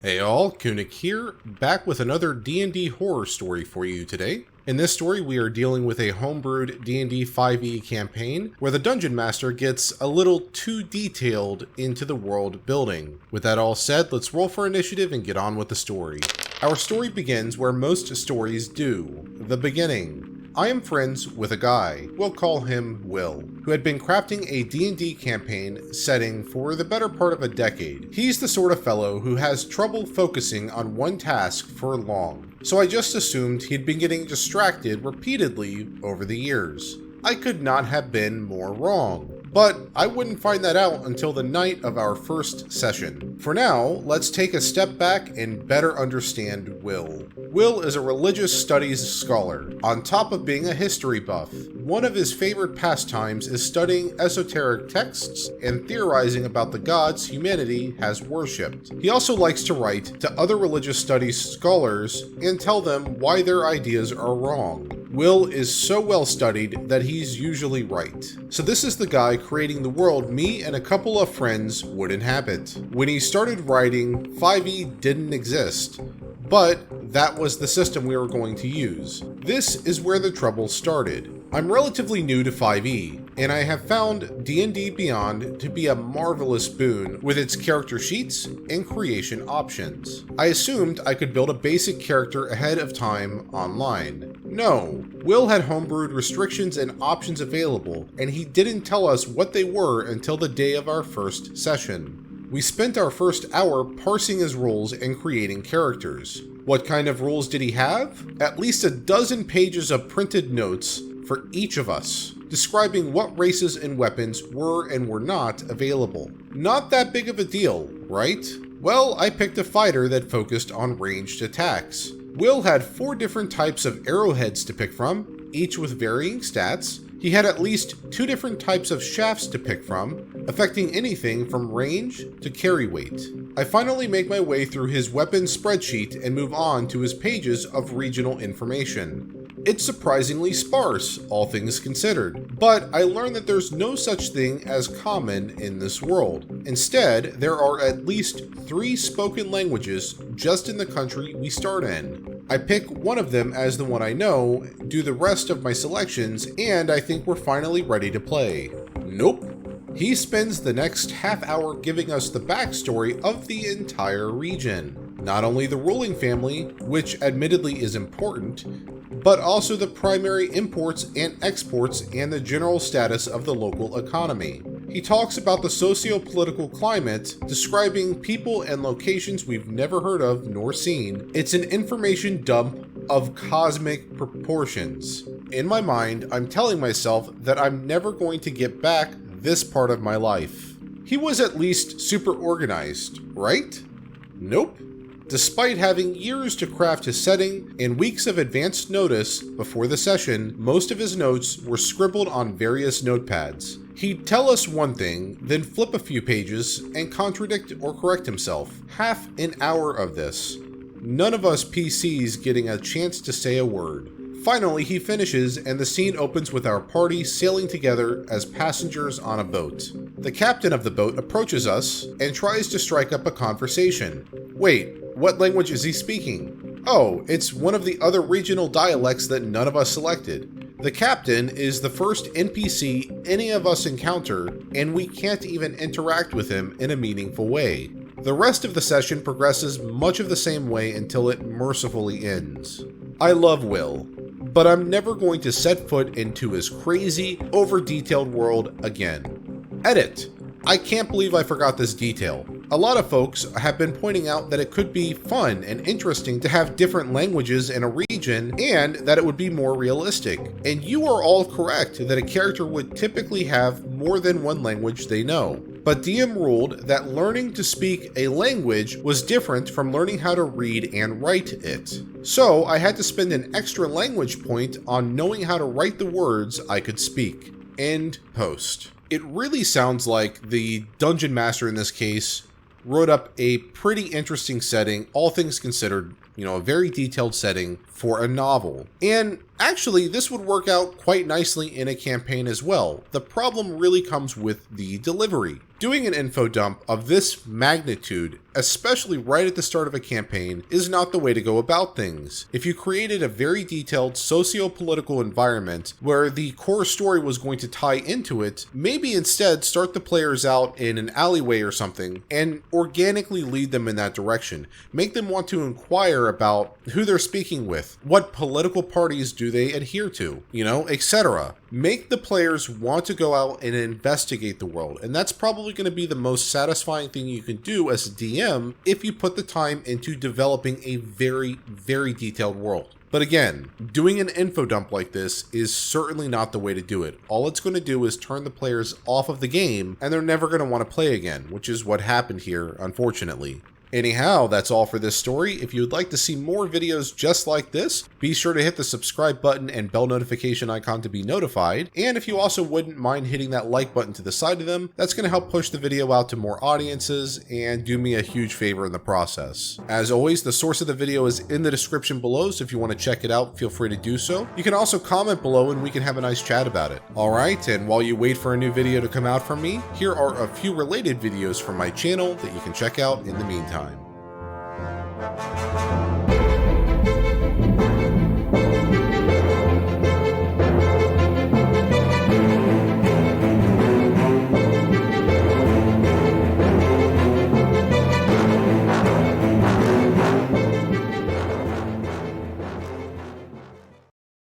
Hey all, Kunik here, back with another D&D horror story for you today. In this story, we are dealing with a homebrewed D&D 5e campaign where the Dungeon Master gets a little too detailed into the world building. With that all said, let's roll for initiative and get on with the story. Our story begins where most stories do, the beginning. I am friends with a guy, we'll call him Will, who had been crafting a D&D campaign setting for the better part of a decade. He's the sort of fellow who has trouble focusing on one task for long, so I just assumed he'd been getting distracted repeatedly over the years. I could not have been more wrong. But I wouldn't find that out until the night of our first session. For now, let's take a step back and better understand Will. Will is a religious studies scholar, on top of being a history buff. One of his favorite pastimes is studying esoteric texts and theorizing about the gods humanity has worshipped. He also likes to write to other religious studies scholars and tell them why their ideas are wrong. Will is so well studied that he's usually right. So this is the guy creating the world me and a couple of friends would inhabit. When he started writing, 5e didn't exist, but that was the system we were going to use. This is where the trouble started. I'm relatively new to 5e, and I have found D&D Beyond to be a marvelous boon with its character sheets and creation options. I assumed I could build a basic character ahead of time online. No, Will had homebrewed restrictions and options available, and he didn't tell us what they were until the day of our first session. We spent our first hour parsing his rules and creating characters. What kind of rules did he have? At least a dozen pages of printed notes for each of us, describing what races and weapons were and were not available. Not that big of a deal, right? Well, I picked a fighter that focused on ranged attacks. Will had 4 different types of arrowheads to pick from, each with varying stats. He had at least 2 different types of shafts to pick from, affecting anything from range to carry weight. I finally make my way through his weapons spreadsheet and move on to his pages of regional information. It's surprisingly sparse, all things considered, but I learned that there's no such thing as common in this world. Instead, there are at least 3 spoken languages just in the country we start in. I pick one of them as the one I know, do the rest of my selections, and I think we're finally ready to play. Nope. He spends the next half hour giving us the backstory of the entire region. Not only the ruling family, which admittedly is important, but also the primary imports and exports and the general status of the local economy. He talks about the socio-political climate, describing people and locations we've never heard of nor seen. It's an information dump of cosmic proportions. In my mind, I'm telling myself that I'm never going to get back this part of my life. He was at least super organized, right? Nope. Despite having years to craft his setting and weeks of advanced notice before the session, most of his notes were scribbled on various notepads. He'd tell us one thing, then flip a few pages and contradict or correct himself. Half an hour of this. None of us PCs getting a chance to say a word. Finally, he finishes and the scene opens with our party sailing together as passengers on a boat. The captain of the boat approaches us and tries to strike up a conversation. Wait, what language is he speaking? Oh, it's one of the other regional dialects that none of us selected. The captain is the first NPC any of us encounter, and we can't even interact with him in a meaningful way. The rest of the session progresses much of the same way until it mercifully ends. I love Will, but I'm never going to set foot into his crazy, over-detailed world again. Edit. I can't believe I forgot this detail. A lot of folks have been pointing out that it could be fun and interesting to have different languages in a region and that it would be more realistic. And you are all correct that a character would typically have more than one language they know. But DM ruled that learning to speak a language was different from learning how to read and write it. So I had to spend an extra language point on knowing how to write the words I could speak. End post. It really sounds like the Dungeon Master in this case wrote up a pretty interesting setting, all things considered, a very detailed setting for a novel. And Actually, this would work out quite nicely in a campaign as well. The problem really comes with the delivery. Doing an info dump of this magnitude, especially right at the start of a campaign, is not the way to go about things. If you created a very detailed socio-political environment where the core story was going to tie into it, maybe instead start the players out in an alleyway or something and organically lead them in that direction. Make them want to inquire about who they're speaking with, what political parties do they adhere to, etc. Make the players want to go out and investigate the world, and that's probably going to be the most satisfying thing you can do as a DM if you put the time into developing a very, very detailed world. But again, doing an info dump like this is certainly not the way to do it. All it's going to do is turn the players off of the game, and they're never going to want to play again, which is what happened here, unfortunately. Anyhow, that's all for this story. If you would like to see more videos just like this, be sure to hit the subscribe button and bell notification icon to be notified. And if you also wouldn't mind hitting that like button to the side of them, that's going to help push the video out to more audiences and do me a huge favor in the process. As always, the source of the video is in the description below, so if you want to check it out, feel free to do so. You can also comment below and we can have a nice chat about it. Alright, and while you wait for a new video to come out from me, here are a few related videos from my channel that you can check out in the meantime.